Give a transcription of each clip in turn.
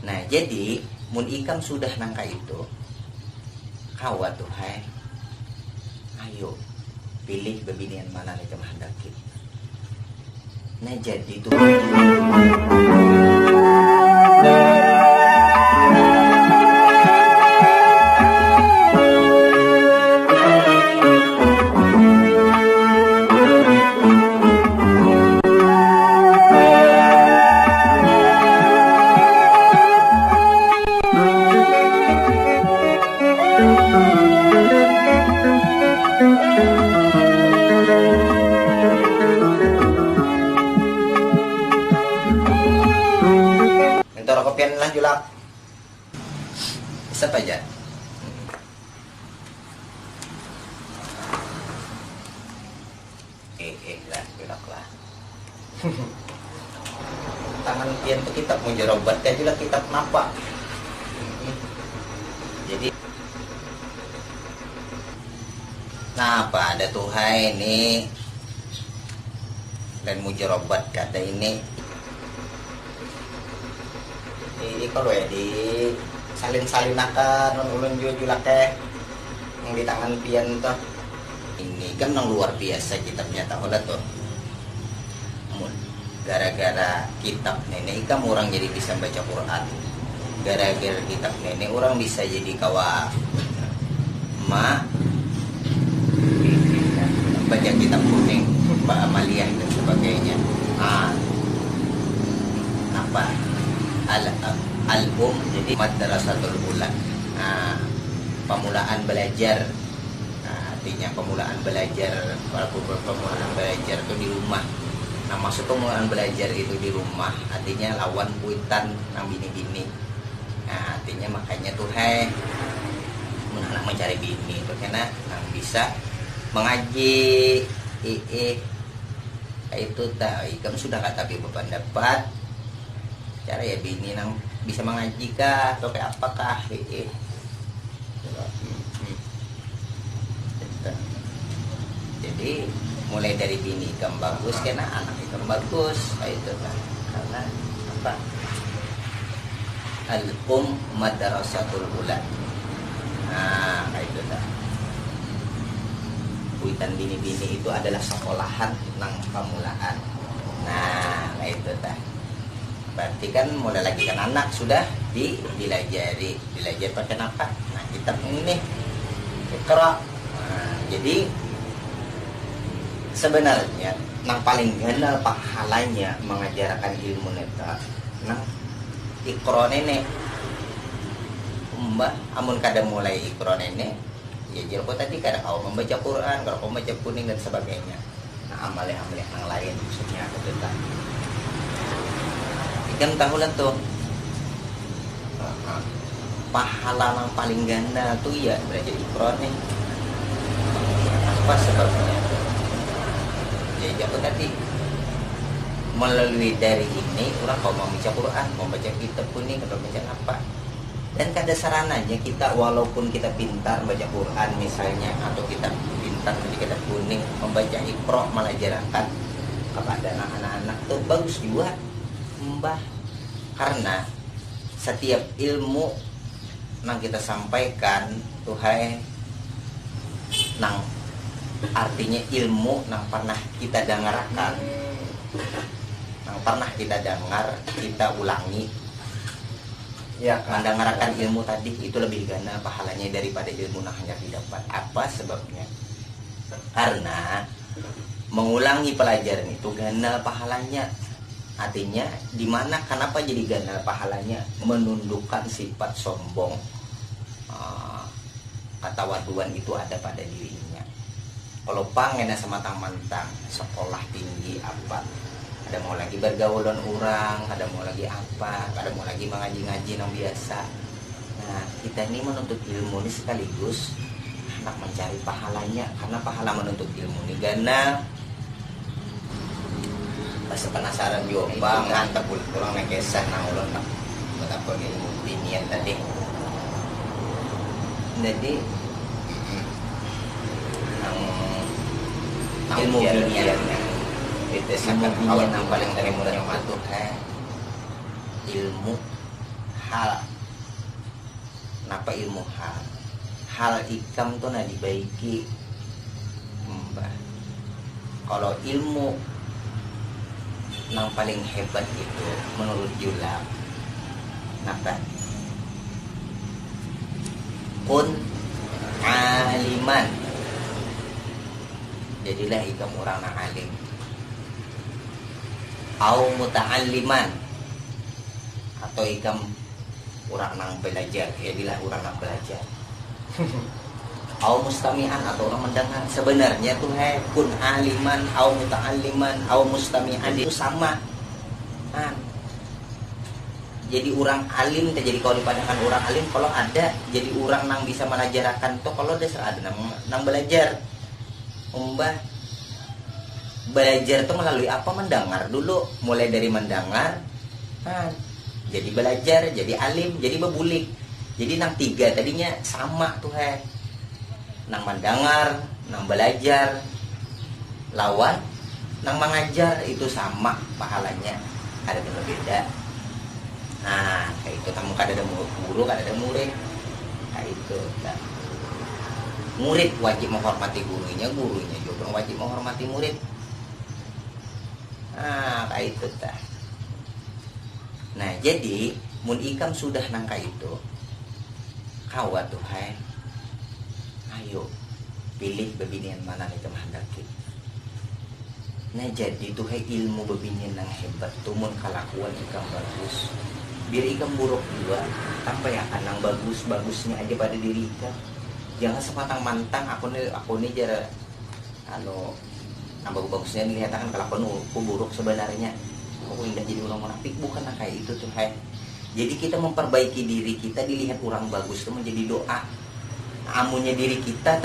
Nah jadi mun ikam sudah nangka itu kawat tuh hai, ayo pilih bebinian mana nih ikam hendaki. Nah jadi tuh mentoro kopian lah julak siapa aja lah julak lah tangan pian tuh kitab mau jerobat kayak julak kitab kenapa jadi nah apa ada tuhai ini dan mujarobat kata ini kalau ya di salin-salin akan ulun julak yang di tangan pian tuh ini kan yang luar biasa kitabnya tahu lah tuh gara-gara kitab nenek kan orang jadi bisa baca Quran, gara-gara kitab nenek orang bisa jadi kawa baca kitab kuning Mbak Amalia dan sebagainya. Apa album jadi madrasatul ula, pemulaan belajar. Artinya pemulaan belajar, pemulaan belajar itu di rumah. Nah maksud pemulaan belajar itu di rumah artinya lawan puitan nang bini-bini. Nah artinya makanya tuh anak mencari bini itu karena nang bisa mengaji itu tahu ikam sudah kata berpendapat cara ya bini nang bisa mengaji kah atau kayak apakah jadi mulai dari bini ikam bagus karena anak ikam bagus itu kan karena apa madrasatul ula itu kan kuitan bini-bini itu adalah sekolahan nang pemulaan. Nah itu dah berarti kan mulai lagi kan anak sudah belajar pakai apa? Nah kitab ini Iqra. Jadi sebenarnya nang paling ganda pahalanya mengajarkan ilmu neta nang Iqra nenek mbak amun kada mulai Iqra nenek ya jero tadi kada kau membaca Quran, kalau kau membaca kuning dan sebagainya. Nah amal-amal yang lain maksudnya itu tak ikan tahu lah tuh pahala yang paling ganda tuh ya belajar Iqra nih. Apa sebabnya? Ya jauh tadi melalui dari ini orang kalau mau baca Quran, mau baca kitab kuning atau baca apa, dan kada sarananya kita walaupun kita pintar baca Quran misalnya atau kita pintar baca kitab kuning, membaca Iqra mengajarkan kepada anak-anak tuh bagus juga mbah, karena setiap ilmu yang kita sampaikan Tuhan nang artinya ilmu nang pernah kita dengarkan, nang pernah kita dengar, kita ulangi ya, mendengarkan ilmu tadi itu lebih gana pahalanya daripada ilmu nang hanya didapat. Apa sebabnya? Karena mengulangi pelajaran itu gana pahalanya. Artinya di mana kenapa jadi gana pahalanya? Menundukkan sifat sombong, kata waduan itu ada pada dirinya. Kalau pengen semantang-mantang sekolah tinggi apa, ada mau lagi bergaulan orang, ada mau lagi apa, ada mau lagi mengaji-ngaji yang biasa. Nah kita ini menuntut ilmu ini sekaligus anak mencari pahalanya, karena pahala menuntut ilmu ini gana. Pas penasaran juga bang, ngantep kurang nekesan nang ulun tak betapa ilmu dinian tadi. Jadi ilmu dinian itu sangat kawan yang paling dari mulai matuh ilmu hal. Napa ilmu hal? Hal ikam tuh na dibaiki. Mbah. Kalau ilmu yang paling hebat itu menurut Julak, napa? Kun aliman. Jadilah ikam orang yang alim. Au muta'alliman, atau ikam orang yang belajar. Jadilah orang yang belajar. Au mustami'an, atau orang mendengar. Sebenarnya tuh kun aliman, au muta'alliman, au mustami'an itu sama. Jadi orang alim, jadi kalau dipandangkan orang alim, kalau ada jadi orang yang bisa menajarakan tuh, kalau ada nang belajar. Umbah belajar tuh melalui apa? Mendengar dulu, mulai dari mendengar, jadi belajar, jadi alim, jadi bebulik. Jadi nang tiga tadinya sama tuh nang mendengar, nang belajar, lawan nang mengajar itu sama pahalanya, ada yang berbeda. Nah, kayak itu kamu kada ada guru, kada ada murid. Kayak itu. Nah, murid wajib menghormati gurunya, gurunya juga wajib menghormati murid. Nah, kayak itu dah. Nah, jadi mun ikam sudah nangka itu, kawat tuh ayo pilih bebinian mana nih kemandaki. Nah, jadi tuh ilmu bebinian yang hebat tuh mun kalakuan ikam bagus. Biar ikam buruk juga, tanpa ya nang bagus-bagusnya aja pada diri ikam. Jangan sepatang mantang aku nih jara nang bagus-bagusnya dilihatkan kelakuan aku buruk sebenarnya. Aku indah jadi orang munafik, bukan kayak itu tuh Jadi kita memperbaiki diri kita, dilihat orang bagus itu menjadi doa. Amunnya diri kita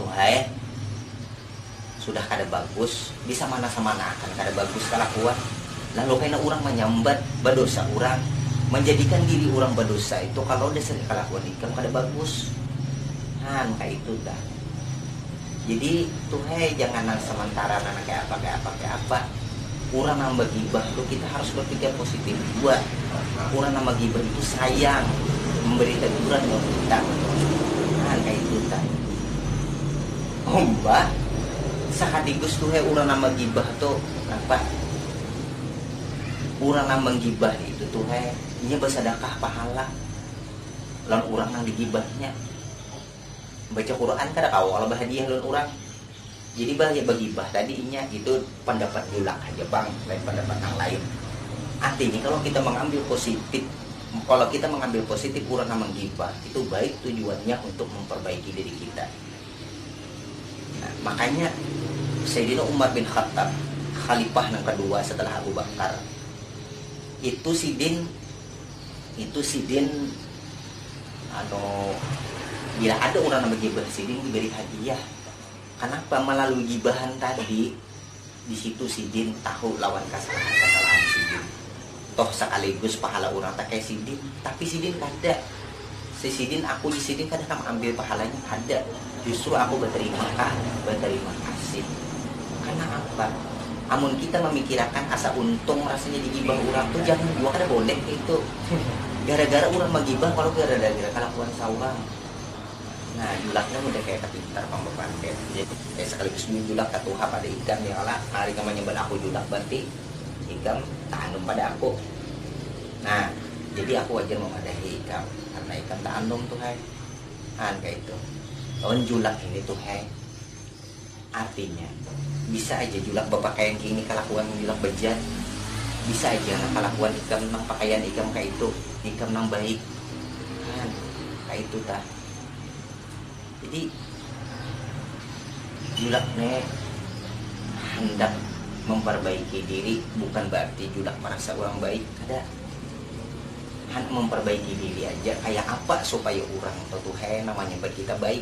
tuh sudah kada bagus, bisa mana-mana akan kada bagus kelakuan. Lalu karena orang menyambat berdosa orang, menjadikan diri orang berdosa itu kalau udah sering kelakuan ikam kada bagus. Kayak itu dah. Jadi tuh jangan nang sementara nang kayak apa. Orang nang bagibah tuh kita harus berpikir positif juga. Orang nang bagibah itu sayang, memberi teguran buat kita. Kayak itu dah. Mbak, sakadigus tuh orang nang bagibah tuh apa? Orang yang menggibah itu tuh ini bersedekah pahala. Lalu orang yang digibahnya baca Quran kada kau kalau bahagia lalu orang. Jadi bahagia bagibah tadinya itu pendapat Julak aja bang, lain pendapat yang lain. Artinya kalau kita mengambil positif, orang yang menggibah itu baik tujuannya untuk memperbaiki diri kita. Nah, makanya Sayyidina Umar bin Khattab, khalifah yang kedua setelah Abu Bakar, itu sidin bila ada orang yang bergibah sidin diberi hadiah. Kenapa? Melalui gibahan tadi di situ sidin tahu lawan kesalahan sidin. Toh sekaligus pahala orang tak kayak sidin, tapi sidin kada. Si sidin aku di sidin kada ambil pahalanya ada. Justru aku berterima kasih. Karena apa? Amun kita memikirkan asa untung rasanya digibah orang tuh jangan gua kada boleh itu. Gara-gara orang menggibah kalau gara-gara kelakuan saurang. Nah, Julaknya udah kayak kepintar pambepantet. Jadi sekaligus Julak katuha pada ikam ya Allah. Hari kamu nyebut aku Julak berarti ikam ta'anum pada aku. Nah, jadi aku wajar memadahi ikam karena ikam ta'anum tuh kayak itu. Tahun Julak ini tuh artinya bisa aja Julak berpakaian kini kelakuan Julak bejat, bisa aja kelakuan ikam nang pakaian ikam kayak itu ikam nang baik kayak itu jadi Julak hendak memperbaiki diri, bukan berarti Julak merasa orang baik, ada hendak memperbaiki diri aja kayak apa supaya orang tuh namanya buat kita baik.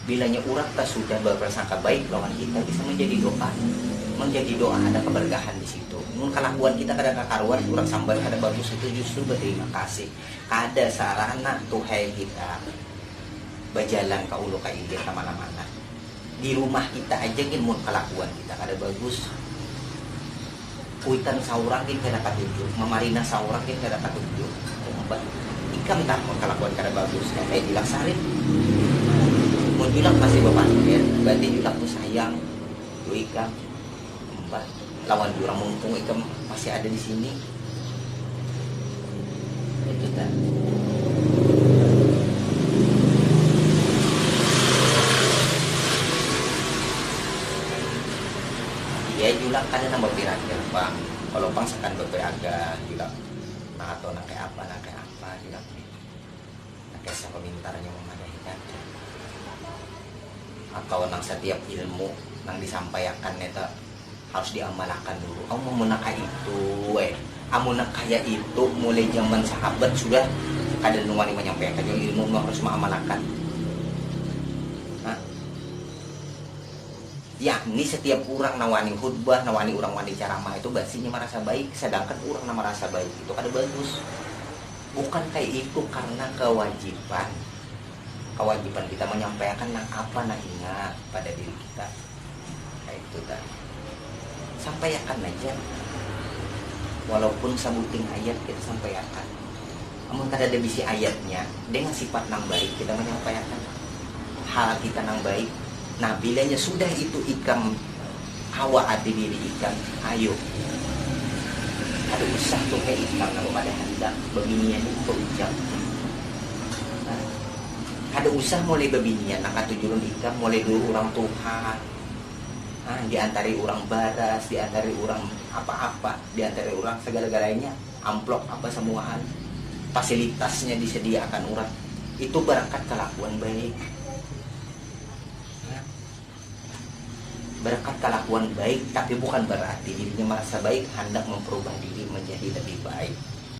Bilanya orang tak sudah berprasangka baik lawan kita bisa menjadi doa ada keberkahan di situ. Mun kelakuan kita kada kakaruan orang sambar kada bagus itu justru berterima kasih. Kada sarana tuh kita berjalan ke ulu ka ilir kemana-mana. Di rumah kita aja mun kelakuan kita kada bagus. kuitan saurang kita dapat tunjuk, memarina saurang kita dapat tunjuk. Ikam tak kelakuan kada bagus, kayak dilaksarin. Mau julak masih berpikir, berarti julak tuh sayang, tuh ikam. Lawan orang mumpung ikam masih ada di sini. Itu kan. Ya julak kan nambah pirakir bang. Kalau bang sekan berperaga julak. Nah atau nak kayak apa julak. Nak kayak siapa mintarnya memadai kan. Atau nang setiap ilmu nang disampaikan itu harus diamalkan dulu. Kamu mau menakai itu, kamu nak kayak itu mulai zaman sahabat sudah kadang wani menyampaikan ilmu harus mengamalkan. Nah, yakni setiap orang nawani khutbah, nawani orang wani ceramah itu basinya merasa baik, sedangkan orang yang merasa baik itu kada bagus. Bukan kayak itu karena kewajiban kita menyampaikan nang apa nang ingat pada diri kita. Kayak itu tadi. Sampaikan aja. Walaupun sabuting ayat kita sampaikan. Namun kada ada bisi ayatnya, dengan sifat nang baik kita menyampaikan hal kita nang baik. Nah, bilanya sudah itu ikam hawa hati diri ikam, ayo. Ada usah tuh kayak ikam kalau pada hendak beginian itu ucap. Nah, ada usah mulai beginian, nak tujuan ikam mulai dulu orang Tuhan. Diantari orang baras, diantari orang apa-apa, diantari orang segala-galanya, amplop apa semuaan, fasilitasnya disediakan orang. Itu berangkat kelakuan baik. Berangkat kelakuan baik, tapi bukan berarti dirinya merasa baik, hendak memperubah diri menjadi lebih baik.